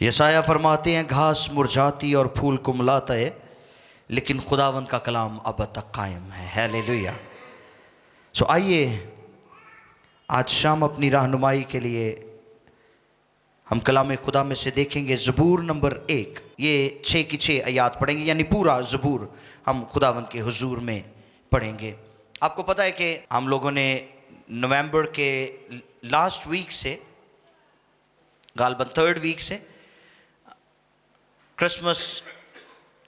यशाया फरमाते हैं घास मुरझाती और फूल कुमलाता है लेकिन खुदावंद का कलाम अब तक कायम है। हालेलुया। सो आइए आज शाम अपनी रहनुमाई के लिए हम कलाम खुदा में से देखेंगे ज़बूर नंबर 1। ये 6 की 6 आयात पढ़ेंगे, यानी पूरा ज़बूर हम खुदावंद के हुजूर में पढ़ेंगे। आपको पता है कि हम लोगों ने नवंबर के लास्ट वीक से, गालबन 3rd वीक से क्रिसमस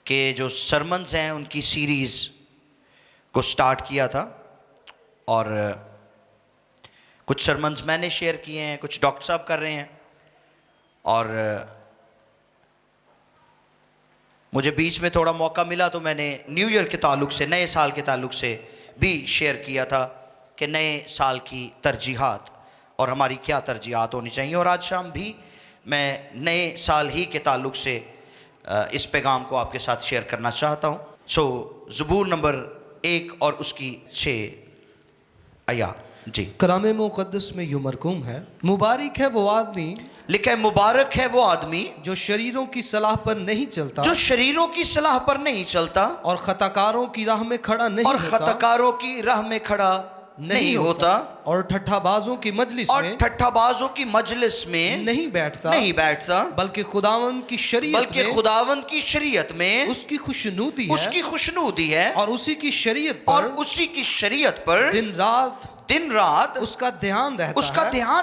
के जो सरमन्स हैं उनकी सीरीज़ को स्टार्ट किया था, और कुछ सरमन्स मैंने शेयर किए हैं, कुछ डॉक्टर साहब कर रहे हैं, और मुझे बीच में थोड़ा मौका मिला तो मैंने न्यू ईयर के ताल्लुक से, नए साल के ताल्लुक से भी शेयर किया था कि नए साल की तरजीहात और हमारी क्या तरजीहात होनी चाहिए। और आज शाम भी मैं नए साल ही के ताल्लुक से इस पैगाम को आपके साथ शेयर करना चाहता हूँ। सो ज़बूर नंबर 1 और उसकी 6 आयात जी। कलाम मुक़द्दस में यूं मरकूम है, मुबारक है वो आदमी, लिखा है मुबारक है वो आदमी जो शरीरों की सलाह पर नहीं चलता, जो शरीरों की सलाह पर नहीं चलता, और खताकारों की राह में खड़ा नहीं और होता, खताकारों की राह में खड़ा नहीं होता, और ठट्ठाबाजों की मजलिस और में ठट्ठाबाजों की मजलिस में नहीं बैठता, बल्कि खुदावंद की शरीयत में, खुदावंद की शरीयत में उसकी खुशनूदी उसकी खुशनूदी है, और उसी की शरीयत और पर उसी की शरीयत पर दिन रात उसका ध्यान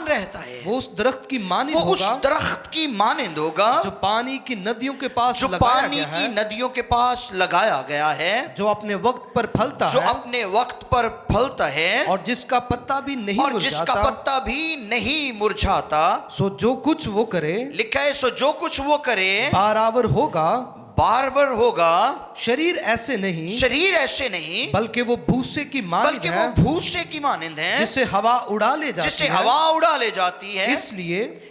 रहता है। वो उस दरख्त की मानिंद वो उस होगा, दरख्त की मानिंद होगा जो पानी की नदियों के पास जो लगाया पानी गया की है, नदियों के पास लगाया गया है, जो अपने वक्त पर फलता जो है, अपने वक्त पर फलता है, और जिसका पत्ता भी नहीं और जिसका मुरझाता। पत्ता भी नहीं मुरझाता। सो जो कुछ वो करे, लिखा है सो जो कुछ वो करे बारावर होगा, बारबर होगा। शरीर ऐसे नहीं, बल्कि वो भूसे की मानिंद बल्कि है, वो भूसे की मानिंद है, जिसे हवा उड़ा ले जाती है। हवा उड़ा ले जाती है।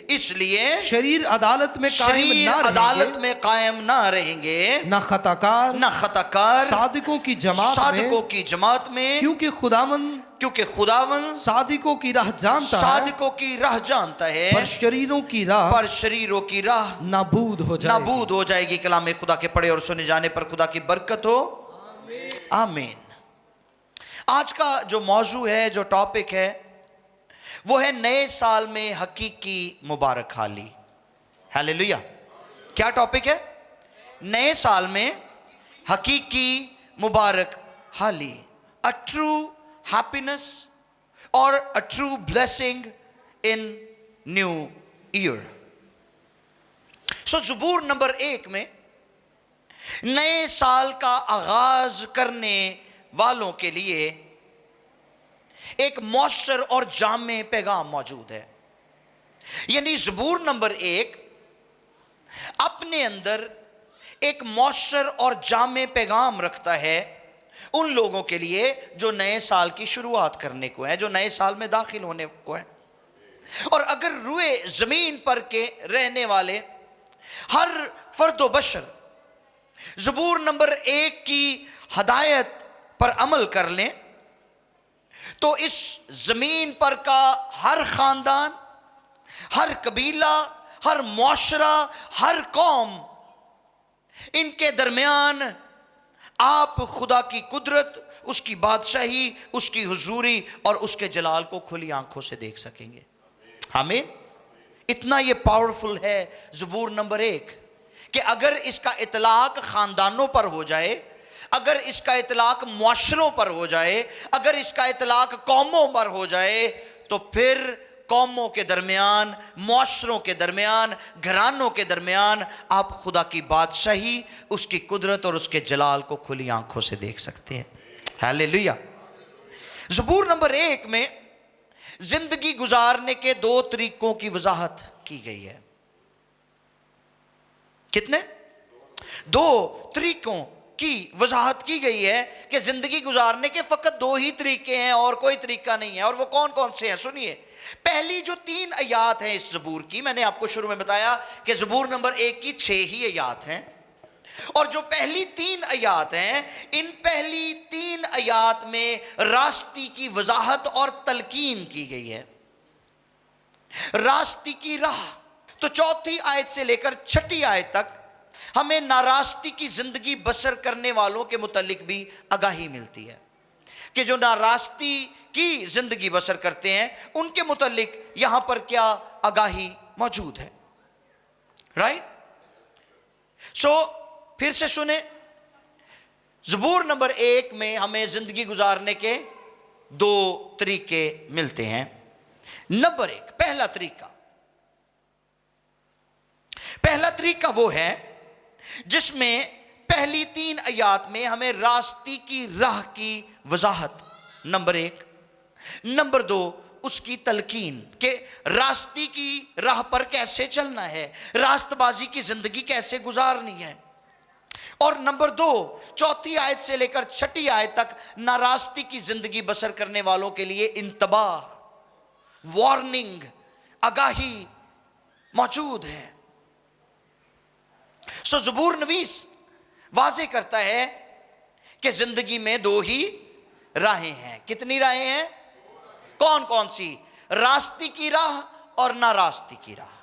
इसलिए शरीर अदालत में कायम ना रहेंगे, ना खताकार सादिकों की जमात में, क्योंकि खुदावंद सादिकों की राह जानता है, पर शरीरों की राह नाबूद हो जाएगी। कलाम खुदा के पढ़े और सुने जाने पर खुदा की बरकत हो, आमीन। आज का जो मौजू है, जो टॉपिक है, वो है नए साल में हकीकी मुबारक हाली। हालेलुया। क्या टॉपिक है? नए साल में हकीकी मुबारक हाली, अ ट्रू हैप्पीनेस और a true blessing in new year. So ज़बूर नंबर 1 में नए साल का आगाज करने वालों के लिए एक मौसर और जामे पैगाम मौजूद है। यानी ज़बूर नंबर 1 अपने अंदर एक मौसर और जामे पैगाम रखता है उन लोगों के लिए जो नए साल की शुरुआत करने को है, जो नए साल में दाखिल होने को है। और अगर रुए जमीन पर के रहने वाले हर फर्दो बशर ज़बूर नंबर 1 की हदायत पर अमल कर लें, तो इस जमीन पर का हर खानदान, हर कबीला, हर मुआशरा, हर कौम, इनके दरमियान आप खुदा की कुदरत, उसकी बादशाही, उसकी हुजूरी और उसके जलाल को खुली आंखों से देख सकेंगे। हमें इतना ये पावरफुल है ज़बूर नंबर 1 कि अगर इसका इतलाक खानदानों पर हो जाए, अगर इसका इतलाक मुआशरों पर हो जाए, अगर इसका इतलाक कौमों पर हो जाए, तो फिर कौमों के दरमियान, मुआशरों के दरमियान, घरानों के दरमियान आप खुदा की बादशाही, उसकी कुदरत और उसके जलाल को खुली आंखों से देख सकते हैं। हालेलुया। ज़बूर नंबर 1 में जिंदगी गुजारने के 2 तरीकों की वजाहत की गई है। कितने? 2 तरीकों की वजाहत की गई है कि जिंदगी गुजारने के फकत 2 ही तरीके हैं और कोई तरीका नहीं है। और वो कौन कौन से हैं? सुनिए। पहली जो 3 आयात हैं इस ज़बूर की, मैंने आपको शुरू में बताया कि ज़बूर नंबर 1 की 6 ही आयात हैं, और जो पहली 3 आयात हैं, इन पहली 3 आयात में रास्ती की वजाहत और तलकीन की गई है। रास्ती की राह, तो चौथी आयत से लेकर छठी आयत तक हमें नारास्ती की जिंदगी बसर करने वालों के मुतालिक भी आगाही मिलती है कि जो नारास्ती की जिंदगी बसर करते हैं उनके मुतालिक यहां पर क्या आगाही मौजूद है। राइट? सो फिर से सुने, ज़बूर नंबर 1 में हमें जिंदगी गुजारने के 2 तरीके मिलते हैं। नंबर 1, पहला तरीका वो है जिसमें पहली 3 आयात में हमें रास्ते की राह की वजाहत, नंबर 1। नंबर 2, उसकी तलकीन के रास्ते की राह पर कैसे चलना है, रास्तबाजी की जिंदगी कैसे गुजारनी है। और नंबर 2, चौथी आयत से लेकर छठी आयत तक नारास्ती की जिंदगी बसर करने वालों के लिए इंतबाह, वार्निंग, आगाही मौजूद है। सो ज़बूर नवीस वाज़े करता है कि जिंदगी में 2 ही राहें हैं। कितनी राहें हैं? कौन कौन सी? रास्ते की राह और नारास्ती की राह।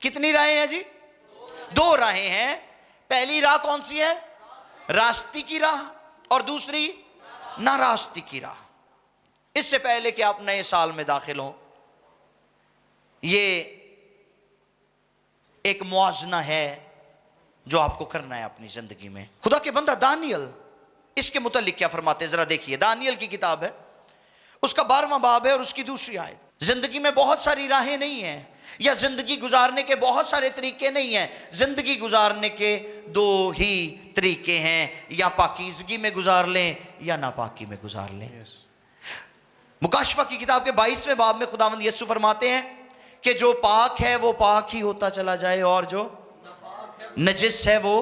कितनी राहें हैं जी? 2 राहें हैं। पहली राह कौन सी है? रास्ते की राह, और दूसरी नारास्ती की राह। इससे पहले कि आप नए साल में दाखिल हो, ये एक मुआजना है जो आपको करना है अपनी जिंदगी में। खुदा के बंदा दानियल इसके मुतालिक क्या फरमाते हैं, जरा देखिए। दानियल की किताब है, उसका 12वां बाब है और उसकी दूसरी आयत। जिंदगी में बहुत सारी राहें नहीं हैं, या जिंदगी गुजारने के बहुत सारे तरीके नहीं हैं। जिंदगी गुजारने के 2 ही तरीके हैं, या पाकीज़गी में गुजार लें या नापाकी में गुजार लें। मुकाशफा की किताब के 22वें बाब में खुदावंद यीशु फरमाते हैं कि जो पाक है वो पाक ही होता चला जाए, और जो नजिस है वो,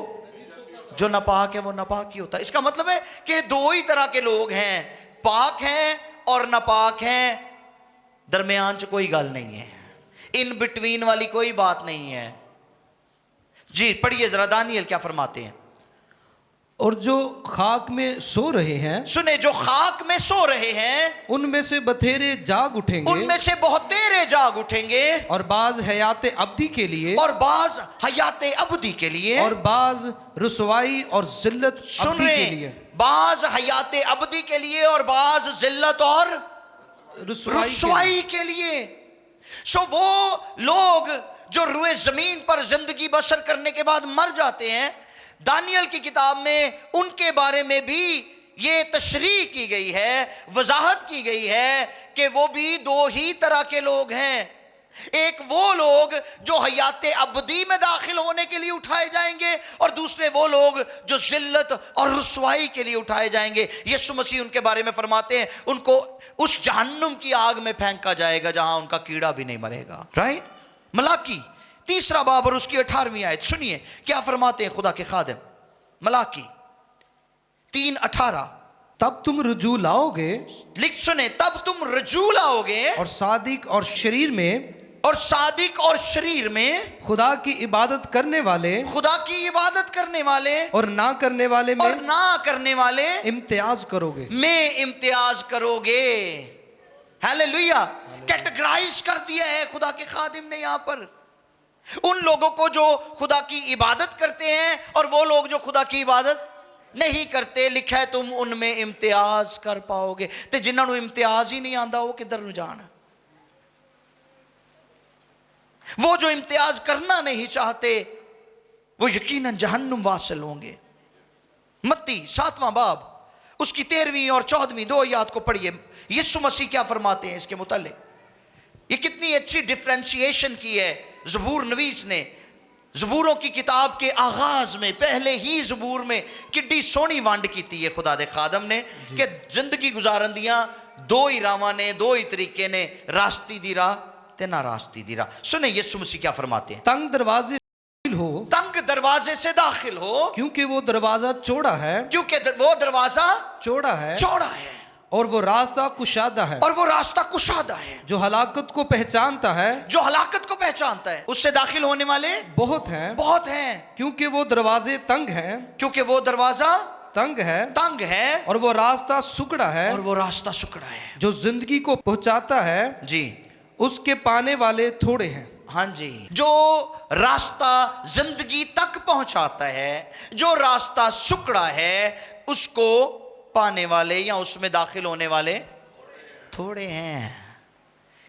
जो नापाक है वो नापाक ही होता है। इसका मतलब है कि 2 ही तरह के लोग हैं, पाक हैं और नापाक हैं। दरमियान च कोई गल नहीं है, इन बिटवीन वाली कोई बात नहीं है। जी पढ़िए जरा, दानियल क्या फरमाते हैं। और जो खाक में सो रहे हैं, सुने, जो खाक में सो रहे हैं उनमें से बथेरे जाग उठेंगे, उनमें से बहुतेरे जाग उठेंगे, और बाज हयात अब्दी के लिए, और बाज हयात अब्दी के लिए, और बाज रुसवाई और जिल्लत सुन अब्दी रहे, के लिए, बाज हयात अब्दी के लिए और बाज जिल्लत और रुसवाई के लिए। सो वो लोग जो रुए जमीन पर जिंदगी बसर करने के बाद मर जाते हैं, दानियल की किताब में उनके बारे में भी ये तशरीह की गई है, वजाहत की गई है कि वो भी 2 ही तरह के लोग हैं। एक वो लोग जो हयात अब्दी में दाखिल होने के लिए उठाए जाएंगे, और दूसरे वो लोग जो जिल्लत और रुसवाई के लिए उठाए जाएंगे। यीशु मसीह उनके बारे में फरमाते हैं उनको उस जहन्नुम की आग में फेंका जाएगा जहां उनका कीड़ा भी नहीं मरेगा। राइट? मलाकी 3रा बाब और उसकी 18वीं आयत सुनिए क्या फरमाते हैं खुदा के खादिम। मलाकी 3:18, तब तुम रुजू लाओगे, लिख सुने, तब तुम रुजू लाओगे, और सादिक और शरीर में, और सादिक और शरीर में, खुदा की इबादत करने वाले, खुदा की इबादत करने वाले, और ना करने वाले में, और ना करने वाले इम्तियाज करोगे, में इम्तियाज करोगे। हालेलुया। कैटेगराइज कर दिया है खुदा के खादिम ने यहां पर उन लोगों को जो खुदा की इबादत करते हैं और वो लोग जो खुदा की इबादत नहीं करते। लिखा है तुम उनमें इम्तियाज कर पाओगे। ते जिन्होंने इम्तियाज ही नहीं आंदा वो किधर ਨੂੰ जान। वो जो इम्तियाज करना नहीं चाहते वो यकीनन जहन्नुम वासिल होंगे। मत्ती 7वां बाब उसकी 13वीं और 14वीं 2 आयत को पढ़िए। यीशु मसीह क्या फरमाते हैं इसके मुतालिक। ये कितनी अच्छी डिफ्रेंशिएशन की है ज़बूर नवीस ने। ज़बूरों की किताब के आगाज में पहले ही ज़बूर में किड्डी सोहनी वंड की है खुदा दे खादम ने कि जिंदगी गुजारन दियां 2 ही रावां ने, 2 ही तरीके ने, रास्ती दी राह ते ना रास्ती दी राह। सुने यीशु मसीह क्या फरमाते हैं। तंग दरवाजे हो, तंग दरवाजे से दाखिल हो, क्योंकि वो दरवाजा चौड़ा है, क्योंकि वो दरवाजा चौड़ा है, चौड़ा है, और वो रास्ता कुशादा है, और वो रास्ता कुशादा है, जो हलाकत को पहचानता है, जो हलाकत को पहचानता है। उससे दाखिल होने वाले बहुत हैं, बहुत हैं, क्योंकि वो दरवाजे तंग हैं, क्योंकि वो दरवाजा तंग है, तंग है, और वो रास्ता सुकड़ा है, और वो रास्ता सुकड़ा है। जो जिंदगी को पहुंचाता है जी, उसके पाने वाले थोड़े हैं। हाँ जी, जो रास्ता जिंदगी तक पहुंचाता है, जो रास्ता सुकड़ा है, उसको पाने वाले या उसमें दाखिल होने वाले थोड़े हैं।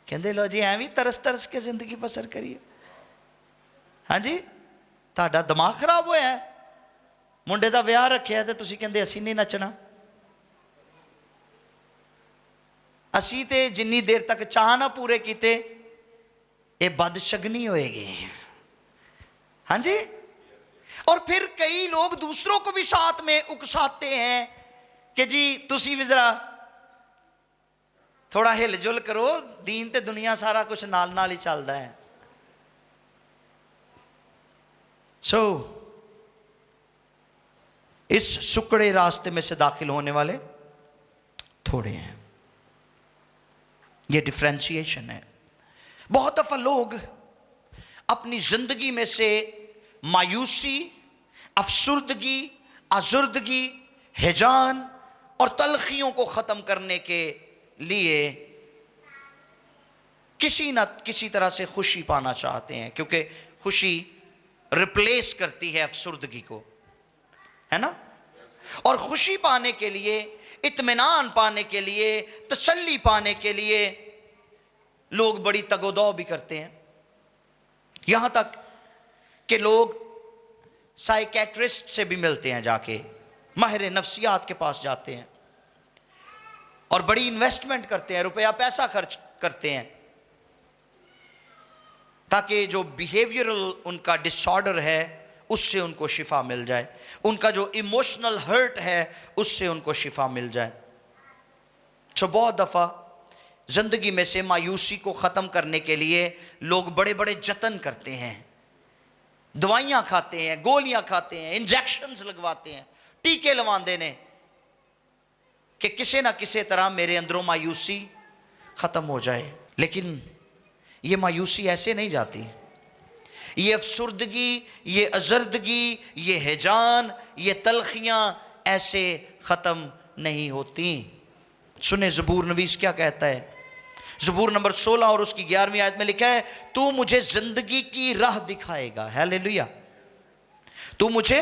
कहते लो जी ਐਵੇਂ तरस तरस के जिंदगी बसर करिए। हाँ जी, ਤੁਹਾਡਾ ਦਿਮਾਗ ਖਰਾਬ ਹੋਇਆ ਹੈ, ਮੁੰਡੇ ਦਾ ਵਿਆਹ ਰੱਖਿਆ ਤੇ ਤੁਸੀਂ ਕਹਿੰਦੇ ਅਸੀਂ ਨਹੀਂ ਨੱਚਣਾ। ਅਸੀਂ ਤੇ ਜਿੰਨੀ ਦੇਰ ਤੱਕ ਚਾਹ ਨਾ ਪੂਰੇ ਕੀਤੇ ये बदशगनी होएगी। हाँ जी, और फिर कई लोग दूसरों को भी साथ में उकसाते हैं कि जी तुसी भी जरा थोड़ा हिल जुल करो, दीन ते दुनिया सारा कुछ नाल नाल ही चलता है। सो इस सुकड़े रास्ते में से दाखिल होने वाले थोड़े हैं। ये डिफरेंशिएशन है। बहुत दफा लोग अपनी जिंदगी में से मायूसी, अफसुर्दगी, आजुर्दगी, हिजान और तलखियों को ख़त्म करने के लिए किसी न किसी तरह से खुशी पाना चाहते हैं, क्योंकि खुशी रिप्लेस करती है अफसुर्दगी को, है ना। और खुशी पाने के लिए, इत्मीनान पाने के लिए, तसल्ली पाने के लिए लोग बड़ी तगोदौ भी करते हैं। यहां तक कि लोग साइकेट्रिस्ट से भी मिलते हैं, जाके माहिर नफ्सियात के पास जाते हैं और बड़ी इन्वेस्टमेंट करते हैं, रुपया पैसा खर्च करते हैं ताकि जो बिहेवियरल उनका डिसऑर्डर है उससे उनको शिफा मिल जाए, उनका जो इमोशनल हर्ट है उससे उनको शिफा मिल जाए। तो बहुत दफा जिंदगी में से मायूसी को ख़त्म करने के लिए लोग बड़े बड़े जतन करते हैं, दवाइयाँ खाते हैं, गोलियाँ खाते हैं, इंजेक्शंस लगवाते हैं, टीके लवाते ने कि किसी ना किसी तरह मेरे अंदरों मायूसी ख़त्म हो जाए। लेकिन ये मायूसी ऐसे नहीं जाती, ये अफसुर्दगी, ये अजर्दगी, ये हिजान, ये तलखियाँ ऐसे ख़त्म नहीं होती। सुने ज़बूर नवीस क्या कहता है। ज़बूर नंबर 16 और उसकी 11वीं आयत में लिखा है, तू मुझे जिंदगी की राह दिखाएगा। हालेलुया। तू मुझे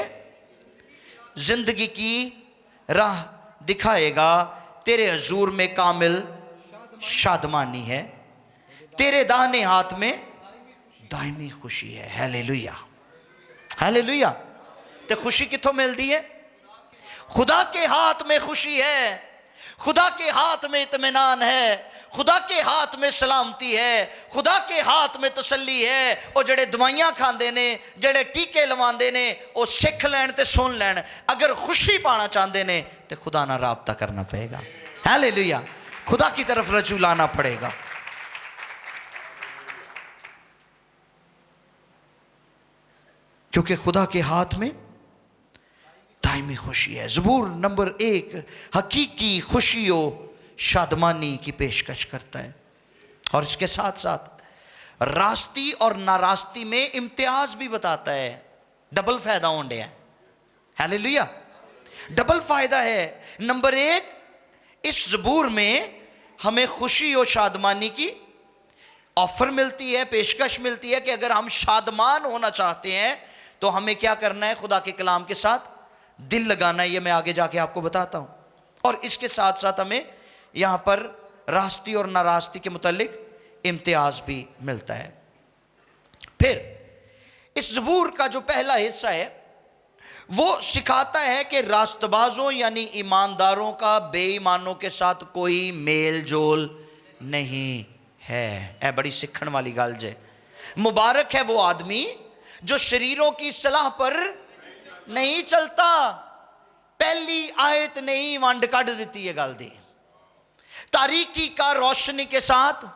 जिंदगी की राह दिखाएगा, तेरे हजूर में कामिल शादमानी है, तेरे दाहिने हाथ में दायमी खुशी है। Hallelujah, hallelujah. ते खुशी किथों मिलती है? खुदा के हाथ में खुशी है, खुदा के हाथ में इत्मीनान है, खुदा के हाथ में सलामती है, खुदा के हाथ में तसल्ली है। और जड़े दवाइयां खांदे ने, जड़े टीके लवांदे ने, वो सिख लैन ते सुन लैन। अगर खुशी पाना चाहते ने तो खुदा ना राबता करना पड़ेगा। हालेलुया, खुदा की तरफ रजू लाना पड़ेगा। क्योंकि खुदा के हाथ में दायमी खुशी है। ज़बूर नंबर 1 हकीकी खुशियों शादमानी की पेशकश करता है और इसके साथ साथ रास्ती और नारास्ती में इम्तियाज भी बताता है। डबल फायदा होंडे है। हालेलुया, डबल फायदा है। नंबर 1, इस ज़बूर में हमें खुशी और शादमानी की ऑफर मिलती है, पेशकश मिलती है कि अगर हम शादमान होना चाहते हैं तो हमें क्या करना है? खुदा के कलाम के साथ दिल लगाना है। ये मैं आगे जाके आपको बताता हूँ। और इसके साथ साथ हमें यहाँ पर रास्ती और नारास्ती के मुतालिक इम्तियाज भी मिलता है। फिर इस ज़बूर का जो पहला हिस्सा है वो सिखाता है कि रास्तबाजों यानी ईमानदारों का बेईमानों के साथ कोई मेल जोल नहीं है। ऐ बड़ी सीखण वाली गल जे। मुबारक है वो आदमी जो शरीरों की सलाह पर नहीं चलता। पहली आयत नहीं वंड कढ़ दी है गल दी। तारीकी का रोशनी के साथ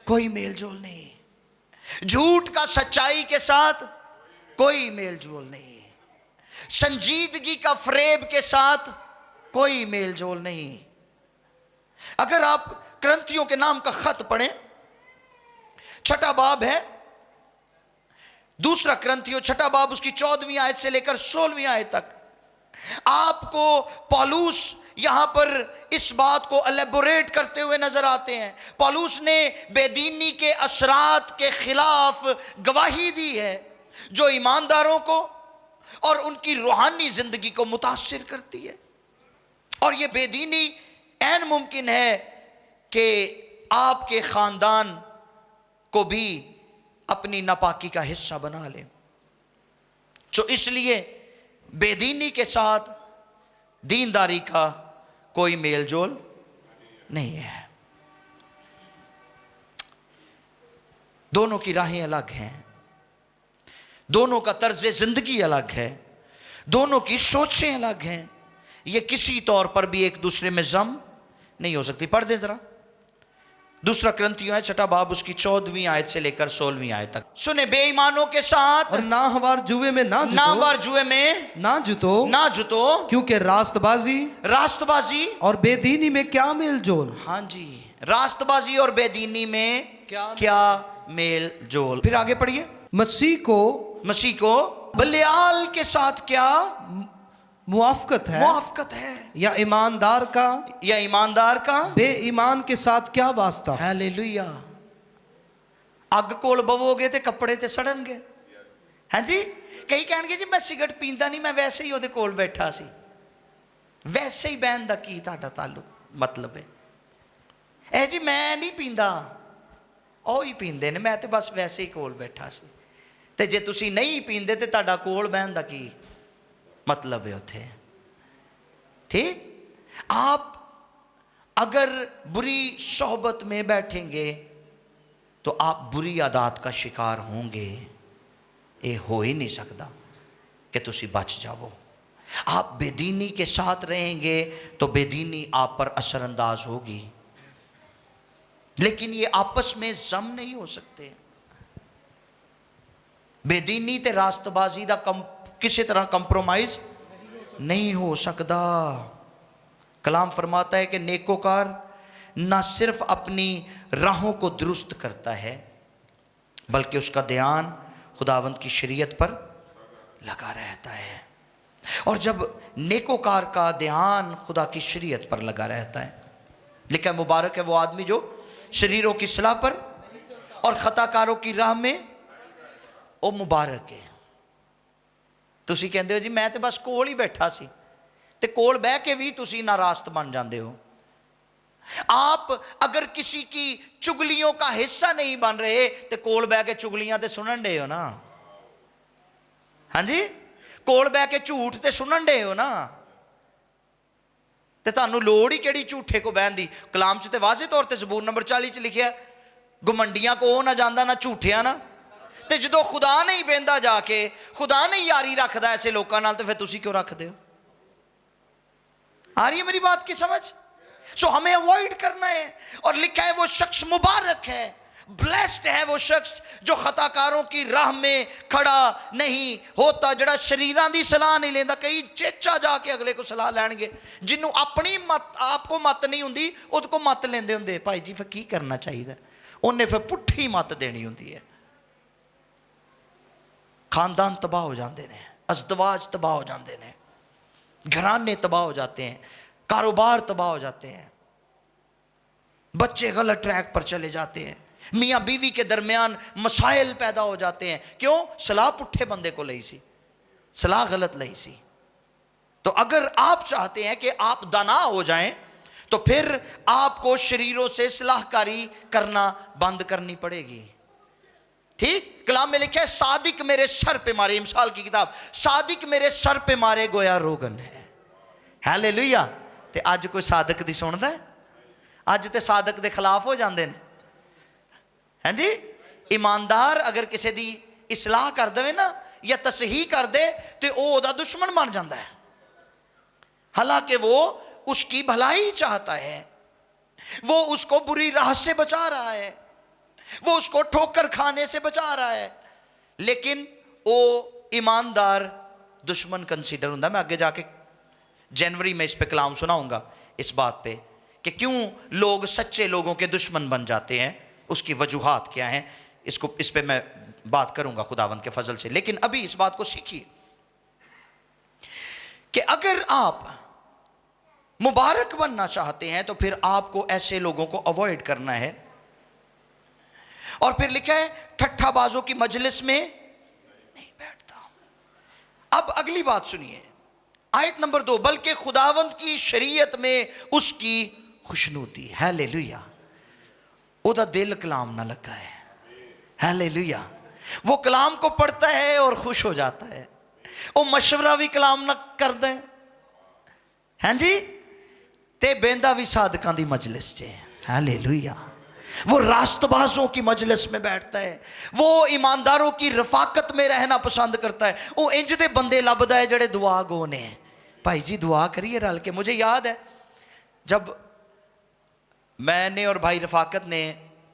कोई मेल जोल नहीं, झूठ का सच्चाई के साथ कोई मेल जोल नहीं, संजीदगी का फरेब के साथ कोई मेल जोल नहीं। अगर आप क्रंथियों के नाम का खत पढ़ें, 6ठा बाब है, दूसरा क्रंथियों 6ठा बाब उसकी 14वीं आयत से लेकर 16वीं आयत तक आपको पौलुस یہاں پر اس بات کو الیبوریٹ کرتے ہوئے نظر آتے ہیں. پولس نے بے دینی کے اثرات کے خلاف گواہی دی ہے جو ایمانداروں کو اور ان کی روحانی زندگی کو متاثر کرتی ہے. اور یہ بے دینی عین ممکن ہے کہ آپ کے خاندان کو بھی اپنی ناپاکی کا حصہ بنا لیں. تو اس لیے بے دینی کے ساتھ دینداری کا کوئی میل جول نہیں ہے. دونوں کی راہیں الگ ہیں, دونوں کا طرز زندگی الگ ہے, دونوں کی سوچیں الگ ہیں. یہ کسی طور پر بھی ایک دوسرے میں ضم نہیں ہو سکتی. پڑھ دیں ذرا دوسرا کرنتھیوں ہے 6 باب اس کی 14ویں آیت سے لے کر 16ویں آیت تک. سنیں, بے ایمانوں کے ساتھ اور ناہوار جوئے میں نہ جتو کیونکہ راست بازی اور بے دینی میں کیا میل جول. ہاں جی, راست بازی اور بے دینی میں کیا میل جول. پھر آگے پڑھیے. مسیح کو بلیال کے ساتھ کیا موافقت ہے یا ایماندار کا بے ایمان کے ساتھ کیا واسطہ. ہیلیلویا. اگ کول بوو گے تے کپڑے تے سڑن گے. ہاں جی, کئی کہن گے جی میں سگرٹ پیندا نہیں, میں ویسے ہی وہ کول بیٹھا سی. ویسے ہی بہن دا کی تہاڈا تعلق مطلب ہے؟ اے جی میں نہیں پیندا, او ہی پیندے نے, میں تے بس ویسے ہی کول بیٹھا سی. تے جے تسی نہیں پیندے تے تہاڈا کول بہن دا کی مطلب ہے اتھے؟ ٹھیک. آپ اگر بری صحبت میں بیٹھیں گے تو آپ بری عادات کا شکار ہوں گے. یہ ہو ہی نہیں سکتا کہ تسی بچ جاؤ. آپ بے دینی کے ساتھ رہیں گے تو بے دینی آپ پر اثر انداز ہوگی, لیکن یہ آپس میں ضم نہیں ہو سکتے. بے دینی تے راست بازی دا کسی طرح کمپرومائز نہیں ہو سکتا. کلام فرماتا ہے کہ نیکوکار نہ صرف اپنی راہوں کو درست کرتا ہے بلکہ اس کا دھیان خداوند کی شریعت پر لگا رہتا ہے. اور جب نیکوکار کا دھیان خدا کی شریعت پر لگا رہتا ہے, لکھا ہے مبارک ہے وہ آدمی جو شریروں کی صلاح پر اور خطا کاروں کی راہ میں, او مبارک ہے. تسی کہندے ہو جی میں تے بس کول ہی بیٹھا سی, تے کول بہ کے بھی تسی ناراست بن جاندے ہو. آپ اگر کسی کی چگلیوں کا حصہ نہیں بن رہے تے کول بہ کے چگلیاں تے سنن دے ہو نا. ہاں جی, کول بہ کے جھوٹ تے سنن دے ہو نا. تے تانوں لوڑ ہی کیڑی جھوٹے کو بہن دی. کلام چ تے واضح طور تے زبور نمبر 40 چ لکھیا گمنڈیاں کو نہ جاندا نہ جھوٹیاں نا. تے جدو خدا نہیں بہندا جا کے, خدا نہیں یاری رکھدا ایسے لوکاں نال, تے پھر تسی کیوں رکھ دے ہو؟ آ رہی ہے میری بات کی سمجھ؟ سو ہمیں اوائڈ کرنا ہے. اور لکھا ہے وہ شخص مبارک ہے, بلیسڈ ہے وہ شخص جو خطا کاروں کی راہ میں کھڑا نہیں ہوتا, جڑا شریراں دی صلاح نہیں لیندا. کئی چیچا جا کے اگلے کو صلاح لین گے, جنوں اپنی مت آپ کو مت نہیں ہوندی اود کو مت لیندے ہوندے. بھائی جی پھر کی کرنا چاہیے؟ انہیں پھر پٹھی مت دینی ہوندی ہے. خاندان تباہ ہو جاندے نے, ازدواج تباہ ہو جاندے نے, گھرانے تباہ ہو جاتے ہیں, کاروبار تباہ ہو جاتے ہیں, بچے غلط ٹریک پر چلے جاتے ہیں, میاں بیوی کے درمیان مسائل پیدا ہو جاتے ہیں. کیوں؟ صلاح پٹھے بندے کو لئی سی, صلاح غلط لئی سی. تو اگر آپ چاہتے ہیں کہ آپ دانا ہو جائیں تو پھر آپ کو شریروں سے صلاح کاری کرنا بند کرنی پڑے گی. ٹھیک. کلام میں لکھا ہے صادق میرے سر پہ مارے, امثال کی کتاب, صادق میرے سر پہ مارے گویا روغن ہے. ہیلیلویا. تے آج کوئی صادق دی سندا ہے؟ آج تے صادق دے خلاف ہو جاندے نے. ہاں جی, ایماندار اگر کسی دی اصلاح کر دے نا یا تصحیح کر دے تے او دا دشمن بن جاندا ہے, حالانکہ وہ اس کی بھلائی چاہتا ہے, وہ اس کو بری راہ سے بچا رہا ہے, وہ اس کو ٹھوکر کھانے سے بچا رہا ہے, لیکن وہ ایماندار دشمن کنسیڈر ہوتا ہے. میں آگے جا کے جنوری میں اس پہ کلام سناؤں گا اس بات پہ کہ کیوں لوگ سچے لوگوں کے دشمن بن جاتے ہیں, اس کی وجوہات کیا ہیں. اس پہ میں بات کروں گا خداوند کے فضل سے. لیکن ابھی اس بات کو سیکھیے کہ اگر آپ मुबारक बनना चाहते हैं तो फिर आपको ऐसे लोगों को अवॉइड करना है। और फिर लिखा है ठट्ठाबाजों की मजलिस में नहीं बैठता। अब अगली बात सुनिए, आयत नंबर 2, बल्कि खुदावंद की शरीयत में उसकी खुशनूदी। हालेलुया। उदा दिल कलाम ना लगा है। हालेलुया। वो कलाम को पढ़ता है और खुश हो जाता है। वो मशवरा भी कलाम ना कर दे, हैं जी, ते बेंदा भी साधकां दी मजलिस च। हालेलुया। वो रास्तबाजों की मजलिस में बैठता है, वो ईमानदारों की रफाकत में रहना पसंद करता है। वो इंज दे बंदे लभदा है जेड़े दुआ गो ने। भाई जी दुआ करिए रल के। मुझे याद है जब मैंने और भाई रफाकत ने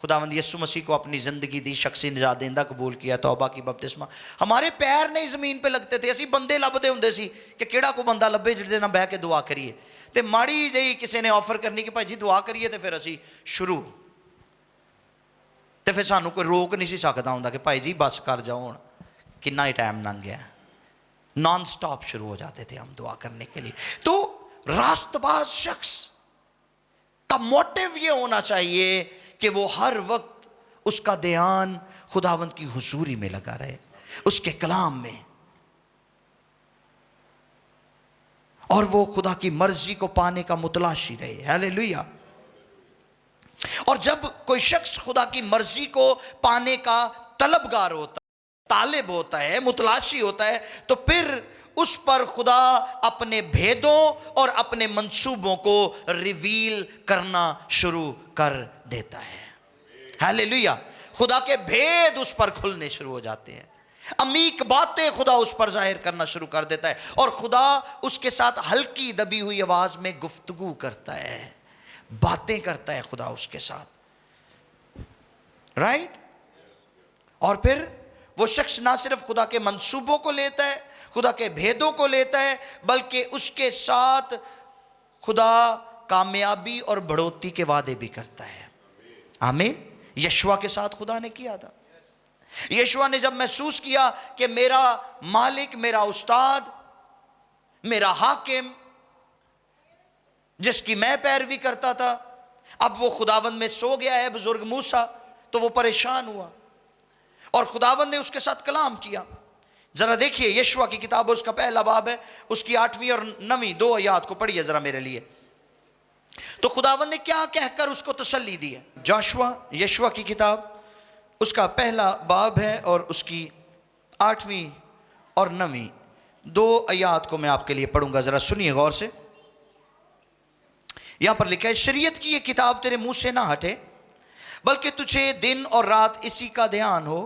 खुदावंद यीशु मसीह को अपनी ज़िंदगी दी, शख्सी निजात देंदा कबूल किया, तौबा की, बपतिस्मा, हमारे पैर नहीं ज़मीन पे लगते थे। असी बंदे लभदे हुंदे सी कि किहड़ा को बंदा लभे जिहदे नाल बह के दुआ करिए। ते माड़ी जी किसी ने ऑफर करनी कि भाई जी दुआ करिए, तो फिर असी शुरू, तो फिर सानू कोई रोक नहीं सी सकदा हुंदा कि भाई जी बस कर जाओ, हुण कितना ही टाइम लंघ गया। नॉन स्टॉप शुरू हो जाते थे हम दुआ करने के लिए। तो रास्तबाज शख्स का मोटिव ये होना चाहिए कि वो हर वक्त उसका ध्यान खुदावंद की हुजूरी में लगा रहे, उसके कलाम में, और वो खुदा की मर्जी को पाने का मुतलाशी रहे। हालेलुया। और जब कोई शख्स खुदा की मर्जी को पाने का तलबगार होता है, तालिब होता है, मुतलाशी होता है, तो फिर उस पर खुदा अपने भेदों और अपने मंसूबों को रिवील करना शुरू कर देता है। हालेलुया। खुदा के भेद उस पर खुलने शुरू हो जाते हैं, अमीक बातें खुदा उस पर जाहिर करना शुरू कर देता है, और खुदा उसके साथ हल्की दबी हुई आवाज में गुफ्तगू करता है, बातें करता है खुदा उसके साथ। राइट। और फिर वो शख्स ना सिर्फ खुदा के मंसूबों को लेता है, खुदा के भेदों को लेता है, बल्कि उसके साथ खुदा कामयाबी और बढ़ोतरी के वादे भी करता है। आमीन। यशवा के साथ खुदा ने किया था। यशवा ने जब महसूस किया कि मेरा मालिक, मेरा उस्ताद, मेरा हाकिम, जिसकी मैं पैरवी करता था, अब वो खुदावंद में सो गया है, बुजुर्ग मूसा, तो वो परेशान हुआ और खुदावंद ने उसके साथ कलाम किया। जरा देखिए यशवा की किताब, उसका पहला बाब है, उसकी 8वीं और 9वीं 2 आयत को पढ़िए जरा मेरे लिए। तो खुदावंद ने क्या कहकर उसको तसल्ली दी है। यशवा की किताब, उसका पहला बाब है और उसकी 8वीं और 9वीं 2 आयत को मैं आपके लिए पढ़ूंगा, जरा सुनिए गौर से। यहां पर लिखा है, शरीयत की ये किताब तेरे मुंह से ना हटे, बल्कि तुझे दिन और रात इसी का ध्यान हो,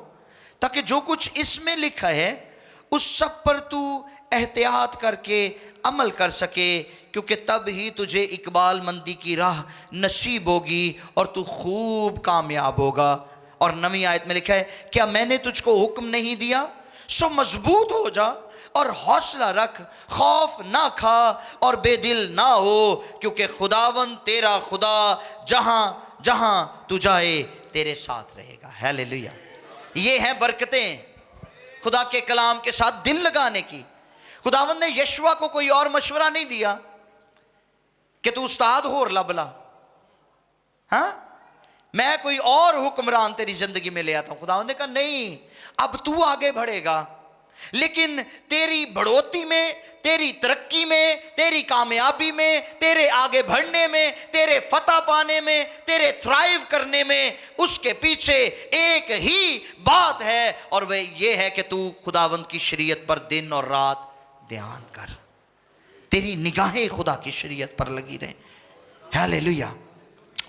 ताकि जो कुछ इसमें लिखा है उस सब पर तू एहतियात करके अमल कर सके, क्योंकि तब ही तुझे इकबाल मंदी की राह नसीब होगी और तू खूब कामयाब होगा। और 9वीं आयत में लिखा है, क्या मैंने तुझको हुक्म नहीं दिया, सो मजबूत हो जा और हौसला रख, खौफ ना खा और बेदिल ना हो, क्योंकि खुदावंद तेरा खुदा जहां जहां तू जाए तेरे साथ रहेगा। हालेलुया। ये हैं बरकतें खुदा के कलाम के साथ दिल लगाने की। खुदावंद ने यशवा को कोई और मशवरा नहीं दिया कि तू उस्ताद होर लबला, हाँ मैं कोई और हुक्मरान तेरी जिंदगी में ले आता हूं। खुदावंद ने कहा नहीं, अब तू आगे बढ़ेगा, लेकिन तेरी बढ़ोतरी में, तेरी तरक्की में, तेरी कामयाबी में, तेरे आगे बढ़ने में, तेरे फतह पाने में, तेरे थ्राइव करने में, उसके पीछे एक ही बात है, और वह यह है कि तू खुदावंद की शरीयत पर दिन और रात ध्यान कर, तेरी निगाहें खुदा की शरीयत पर लगी रहें। हालेलुया।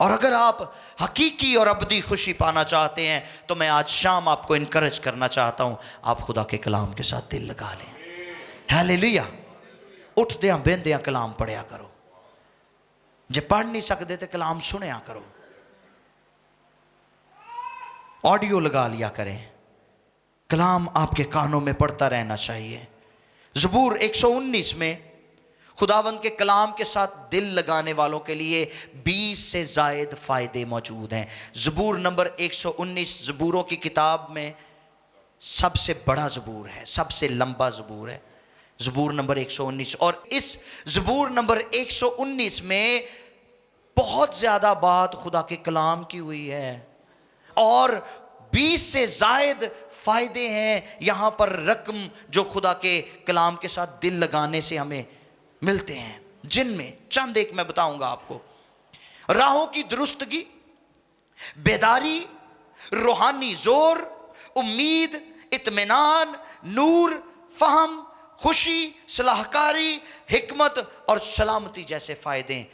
और अगर आप हकीकी और अबदी खुशी पाना चाहते हैं तो मैं आज शाम आपको इनकरेज करना चाहता हूं, आप खुदा के कलाम के साथ दिल लगा लें। हालेलुया। उठदे बेंदे कलाम पढ़िया करो, जे पढ़ नहीं सकते तो कलाम सुनिया करो, ऑडियो लगा लिया करें, कलाम आपके कानों में पढ़ता रहना चाहिए। ज़बूर 119 में खुदावंद के कलाम के साथ दिल लगाने वालों के लिए 20 से ज़ायद फ़ायदे मौजूद हैं। ज़बूर नंबर 119 ज़बूरों की किताब में सबसे बड़ा ज़बूर है, सबसे लंबा ज़बूर है। ज़बूर नंबर 119। और इस ज़बूर नंबर 119 में बहुत ज़्यादा बात खुदा के कलाम की हुई है और 20 से ज़ायद फ़ायदे हैं यहाँ पर रकम जो खुदा के कलाम के साथ दिल लगाने से हमें मिलते हैं, जिनमें चंद एक मैं बताऊंगा आपको। राहों की दुरुस्तगी, बेदारी, रूहानी जोर, उम्मीद, इत्मीनान, नूर, फहम, खुशी, सलाहकारी, हिकमत और सलामती जैसे फ़ायदे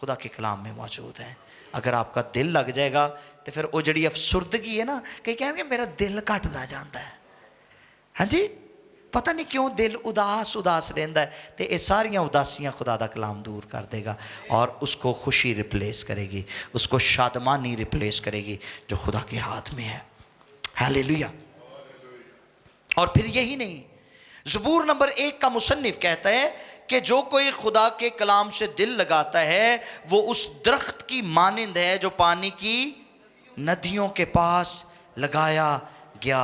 खुदा के कलाम में मौजूद हैं। अगर आपका दिल लग जाएगा तो फिर वो जड़ी अफसुर्दगी है ना, कई कहेंगे मेरा दिल घटता जाता है, हाँ जी, पता नहीं क्यों दिल उदास उदास रहता है, तो ये सारियां उदासियां खुदा दा कलाम दूर कर देगा और उसको खुशी रिप्लेस करेगी, उसको शादमानी रिप्लेस करेगी जो खुदा के हाथ में है। हालेलुया। और फिर यही नहीं, ज़बूर नंबर 1 का मुसन्निफ कहता है कि जो कोई खुदा के कलाम से दिल लगाता है वो उस दरख्त की मानिंद है जो पानी की नदियों के पास लगाया गया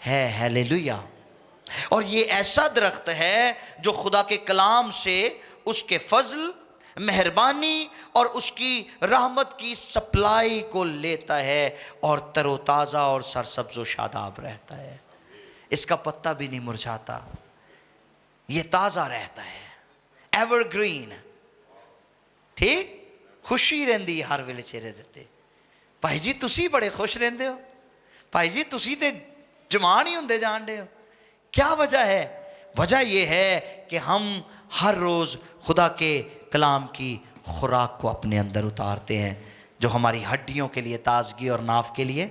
है। हालेलुया। और ये ऐसा दरख्त है जो खुदा के कलाम से उसके फजल, मेहरबानी और उसकी रहमत की सप्लाई को लेता है और तरोताज़ा और सरसब्ज़ व शादाब रहता है। इसका पत्ता भी नहीं मुरझाता, ये ताज़ा रहता है, एवरग्रीन। ठीक, खुशी रहिंदी हर वेले चेहरे ते। भाई जी तुसी बड़े खुश रहंदे हो, भाई जी तुसी ते जवान ही हुंदे जान दे हो। क्या वजह है? वजह यह है कि हम हर रोज़ खुदा के कलाम की खुराक को अपने अंदर उतारते हैं जो हमारी हड्डियों के लिए ताजगी और नाफ के लिए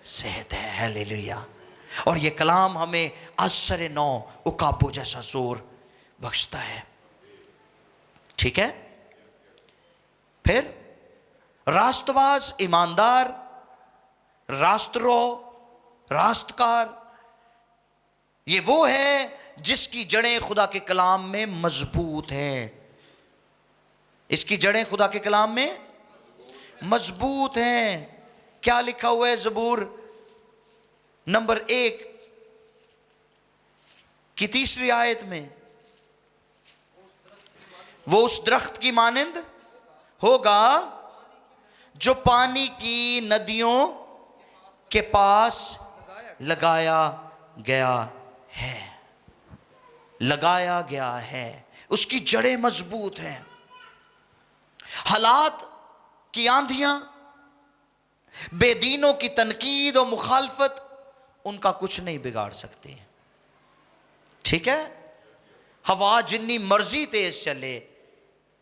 सेहत है। हालेलुया। और ये कलाम हमें असर नौ उकाबो जैसा जोर बख्शता है। ठीक है। फिर रास्तबाज, ईमानदार, रास्तरो, रास्तकार, ये वो है जिसकी जड़ें खुदा के कलाम में मजबूत हैं। इसकी जड़ें खुदा के कलाम में मजबूत हैं। क्या लिखा हुआ है ज़बूर नंबर 1 की 3री आयत में? वो उस दरख्त की मानिंद होगा जो पानी की नदियों के पास लगाया गया है। लगाया गया है, उसकी जड़ें मजबूत हैं। हालात की आंधियां, बेदीनों की तनकीद और मुखालफत उनका कुछ नहीं बिगाड़ सकती। ठीक है। हवा जिन्नी मर्जी तेज चले,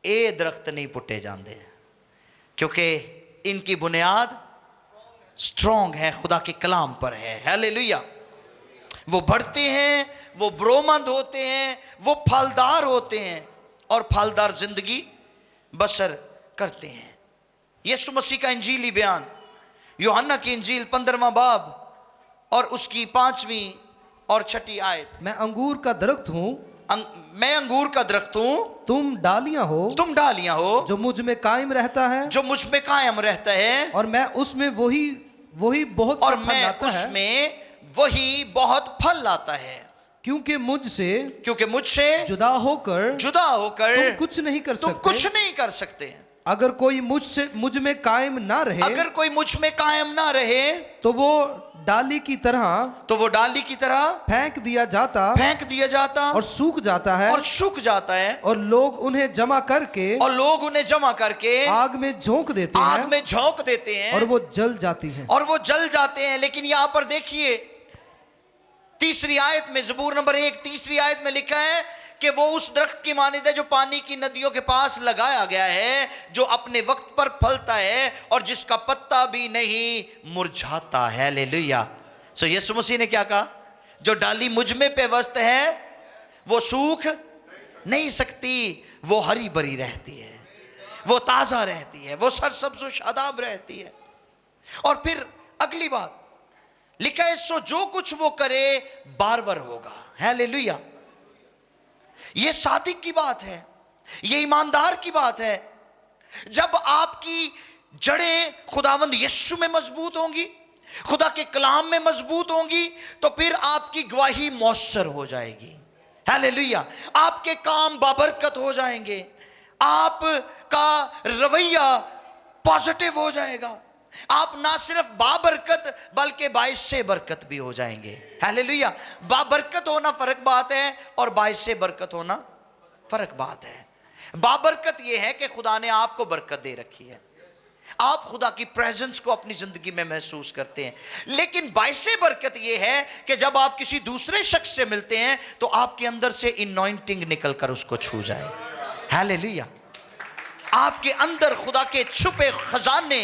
ये दरख्त नहीं पुट्टे जाते क्योंकि इनकी बुनियाद स्ट्रॉन्ग है, खुदा के कलाम पर है। हालेलुया। वो बढ़ते हैं, वो ब्रोमंद होते हैं, वो फलदार होते हैं और फलदार जिंदगी बसर करते हैं। यीशु मसीह का इंजीली बयान, यूहन्ना की इंजील 15वां बाब और उसकी 5वीं और 6ठी आयत। मैं अंगूर का दरख्त हूँ, मैं अंगूर का दरख्त हूँ, तुम डालियां हो, तुम डालियां हो, जो मुझ में कायम रहता है, जो मुझ में कायम रहता है, और मैं उसमें वही बहुत और सा फल मैं लाता है, उसमें वही बहुत फल लाता है। क्योंकि मुझसे जुदा होकर तुम कुछ नहीं कर तुम सकते। कुछ नहीं कर सकते। अगर कोई मुझ में कायम ना रहे, अगर कोई मुझ में कायम ना रहे तो वो डाली की तरह फेंक दिया जाता और सूख जाता है, और लोग उन्हें जमा करके आग में झोंक देते हैं और वो जल जाती हैं। लेकिन यहां पर देखिए 3री आयत में, ज़बूर नंबर 1 3री आयत में लिखा है कि वो उस दरख्त की मानिंद है जो पानी की नदियों के पास लगाया गया है, जो अपने वक्त पर फलता है और जिसका पत्ता भी नहीं मुरझाता है। हालेलुया। सो यीशु मसीह ने क्या कहा? जो डाली मुझ में पेवस्त है वो सूख नहीं सकती, वो हरी भरी रहती है, वो ताजा रहती है, वो सरसब्ज़ व शादाब रहती है। और फिर अगली बात लिखा है, सो जो कुछ वो करे बारबर होगा। हालेलुया। ये सादिक की बात है, ये ईमानदार की बात है। जब आपकी जड़ें खुदावंद यीशु में मजबूत होंगी, खुदा के कलाम में मजबूत होंगी, तो फिर आपकी गवाही मौसर हो जाएगी। हालेलुया। आपके काम बाबरकत हो जाएंगे, आपका रवैया पॉजिटिव हो जाएगा, आप ना सिर्फ बाबरकत बल्कि बाइस से बरकत भी हो जाएंगे। हालेलुया। बाबरकत होना फर्क बात है और बाइस से बरकत होना फर्क बात है। बाबरकत यह है कि खुदा ने आपको बरकत दे रखी है, आप खुदा की प्रेजेंस को अपनी जिंदगी में महसूस करते हैं। लेकिन बाइसे बरकत यह है कि जब आप किसी दूसरे शख्स से मिलते हैं तो आपके अंदर से इनॉइंटिंग निकलकर उसको छू जाए। हालेलुया। आपके अंदर खुदा के छुपे खजाने,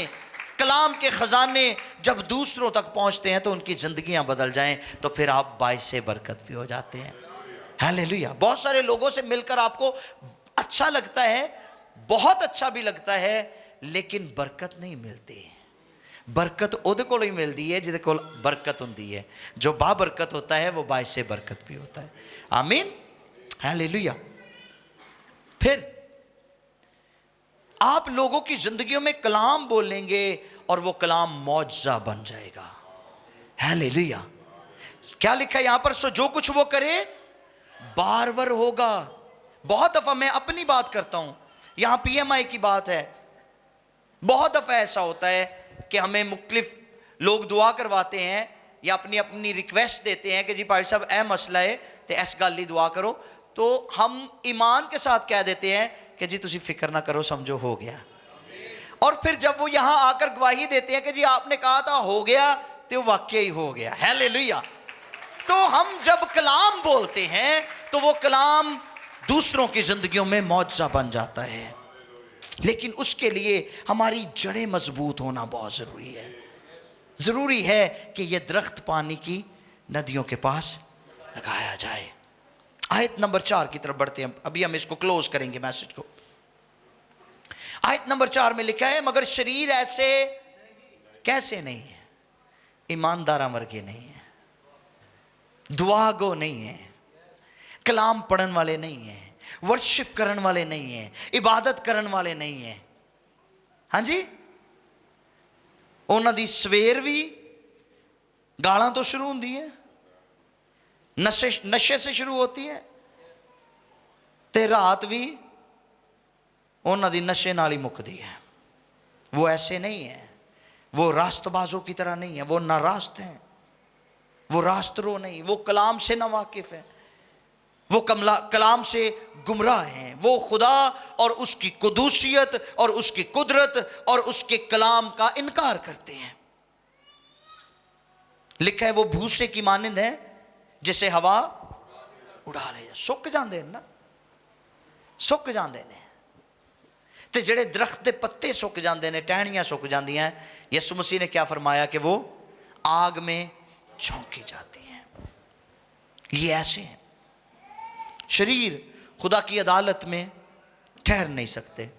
कलाम के खजाने जब दूसरों तक पहुंचते हैं तो उनकी जिंदगियां बदल जाएं, तो फिर आप बाइसे बरकत भी हो जाते हैं। हालेलुया। बहुत सारे लोगों से मिलकर आपको अच्छा लगता है, बहुत अच्छा भी लगता है, लेकिन बरकत नहीं मिलती। बरकत ਉਹਦੇ ਕੋਲ ਹੀ ਮਿਲਦੀ ਹੈ ਜਿਹਦੇ ਕੋਲ बरकत ਹੁੰਦੀ है। जो बाबरकत होता है वो बाइसे बरकत भी होता है। आमीन। हालेलुया। फिर आप लोगों की जिंदगियों में कलाम बोलेंगे और वो कलाम मौजज़ा बन जाएगा। हालेलुया। क्या लिखा है यहां पर? सो जो कुछ वो करे बारवर होगा। बहुत दफा मैं अपनी बात करता हूं, यहां पीएमआई की बात है। बहुत दफा ऐसा होता है कि हमें मुख्तलिफ लोग दुआ करवाते हैं या अपनी अपनी रिक्वेस्ट देते हैं कि जी भाई साहब ए मसला है तो इस गल दुआ करो, तो हम ईमान के साथ कह देते हैं कि जी तुसी फिक्र ना करो, समझो हो गया। और फिर जब वो यहां आकर गवाही देते हैं कि जी आपने कहा था हो गया, तो वाकई ही हो गया। हालेलुया। तो हम जब कलाम बोलते हैं तो वो कलाम दूसरों की जिंदगियों में मौजज़ा बन जाता है, लेकिन उसके लिए हमारी जड़ें मजबूत होना बहुत जरूरी है। जरूरी है कि यह दरख्त पानी की नदियों के पास लगाया जाए। आयत नंबर 4 की तरफ बढ़ते हैं, अभी हम इसको क्लोज करेंगे मैसेज को। आयत नंबर 4 में लिखा है, मगर शरीर ऐसे कैसे नहीं है, ईमानदार वर्गे नहीं है, दुआ गो नहीं है, कलाम पढ़न वाले नहीं है, वर्शिप करन वाले नहीं है, इबादत करन वाले नहीं है। हाँ जी, उन्हों दी सवेर भी गालां तो शुरू होती है, नशे से शुरू होती है, ते रात भी उन्हों दी नशे नाल ही मुकदी है। वो ऐसे नहीं है, वो रास्तबाजों की तरह नहीं है, वो ना रास्त हैं, वो रास्तरो नहीं, वो कलाम से ना वाकिफ है, वो कलाम से गुमराह हैं। वो खुदा और उसकी कुदूसियत और उसकी कुदरत और उसके कलाम का इनकार करते हैं। लिखा है वो भूसे की मानिंद है जिसे हवा उड़ा ले। सुक जाते हैं ना, सुक जाते हैं। तो जेड़े दरख्त के पत्ते सुक जाते हैं, टहनियां सुक जाती हैं, यसु मसीह ने क्या फरमाया कि वो आग में झोंकी जाती हैं। ये ऐसे हैं। शरीर खुदा की अदालत में ठहर नहीं सकते,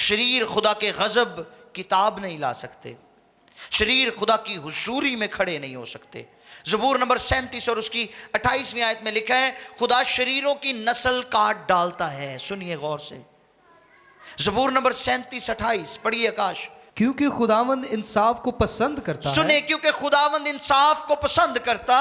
शरीर खुदा के गज़ब की ताब नहीं ला सकते, शरीर खुदा की हुजूरी में खड़े नहीं हो सकते। ज़बूर नंबर 37 और उसकी 28वीं आयत में लिखा है, खुदा शरीरों की नस्ल काट डालता है। सुनिए गौर से, ज़बूर नंबर 37-28 पढ़िए आकाश। क्योंकि खुदावंद इंसाफ को पसंद करता है। सुने, क्योंकि खुदावंद इंसाफ को पसंद करता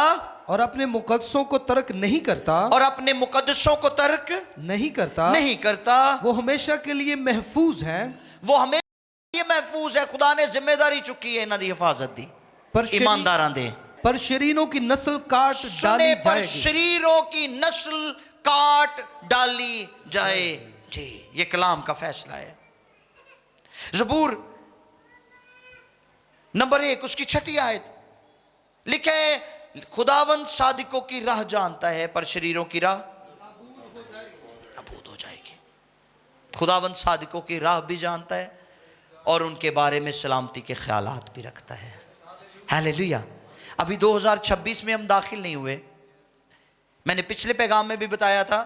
और अपने मुकद्दसों को तर्क नहीं करता, और अपने मुकद्दसों को तर्क नहीं करता, नहीं करता। वो हमेशा के लिए महफूज है, वो हमेशा के लिए महफूज है। खुदा ने जिम्मेदारी चुकी है इन्हां दी हिफाजत दी, ईमानदारां दे। पर शरीरों की नस्ल काट डाली जाएगी, शरीरों की नस्ल काट डाली जाएगी। ये कलाम का फैसला है। ज़बूर नंबर 1 उसकी 6ठी आयत लिखा है, खुदावंद सादिकों की राह जानता है पर शरीरों की राह नाबूद हो जाएगी। खुदावंद सादिकों की राह भी जानता है और उनके बारे में सलामती के ख्यालात भी रखता है। हालेलुया। अभी 2026 में हम दाखिल नहीं हुए। मैंने पिछले पैगाम में भी बताया था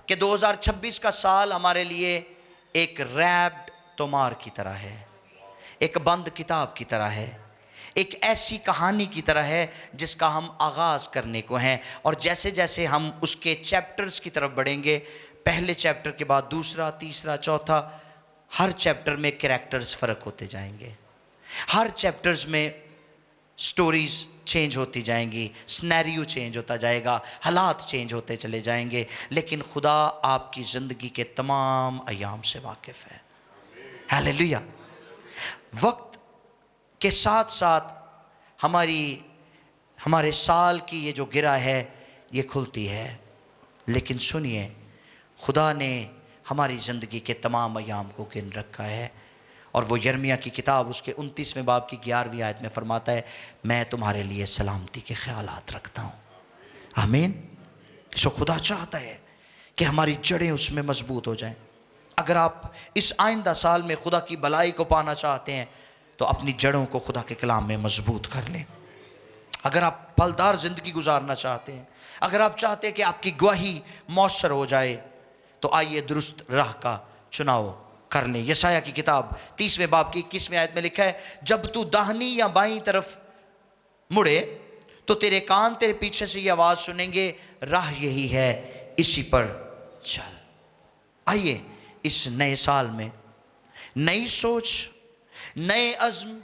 कि 2026 का साल हमारे लिए एक रैप्ड तोमार की तरह है, एक बंद किताब की तरह है, एक ऐसी कहानी की तरह है जिसका हम आगाज़ करने को हैं। और जैसे जैसे हम उसके चैप्टर्स की तरफ बढ़ेंगे, पहले चैप्टर के बाद दूसरा, तीसरा, चौथा, हर चैप्टर में कैरेक्टर्स फ़र्क होते जाएंगे, हर चैप्टर्स में स्टोरीज चेंज होती जाएंगी, स्नैरियो चेंज होता जाएगा, हालात चेंज होते चले जाएंगे, लेकिन खुदा आपकी ज़िंदगी के तमाम अयाम से वाकिफ़ है। हालेलुया। वक्त के साथ साथ हमारे साल की ये जो गिरा है ये खुलती है, लेकिन सुनिए, खुदा ने हमारी ज़िंदगी के तमाम अयाम को गिन रखा है। और वो यिर्मयाह की किताब उसके 29वें बाब की 11वीं आयत में फरमाता है, मैं तुम्हारे लिए सलामती के ख्यालात रखता हूँ। आमीन। सो खुदा चाहता है कि हमारी जड़ें उसमें मजबूत हो जाएं। अगर आप इस आइंदा साल में खुदा की भलाई को पाना चाहते हैं तो अपनी जड़ों को खुदा के कलाम में मजबूत कर लें। अगर आप फलदार ज़िंदगी गुजारना चाहते हैं, अगर आप चाहते हैं कि आपकी गवाही मौसर हो जाए, तो आइए दुरुस्त राह का चुनाव कर लें। यशायाह की किताब 30वें बाब की 21वें आयत में लिखा है, जब तू दाहिनी या बाईं तरफ मुड़े तो तेरे कान तेरे पीछे से ये आवाज़ सुनेंगे, राह यही है, इसी पर चल। आइए इस नए साल में नई सोच, नए अज़्म,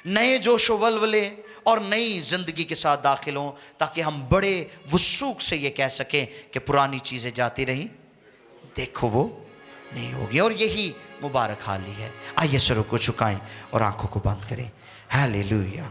नए जोश व वल्वले और नई ज़िंदगी के साथ दाखिल हों, ताकि हम बड़े वसूख से ये कह सकें कि पुरानी चीज़ें जाती रहीं, देखो वो नहीं होगी। और यही मुबारक हाल ही है। आइए सरों को झुकाएं और आंखों को बंद करें। हालेलुया।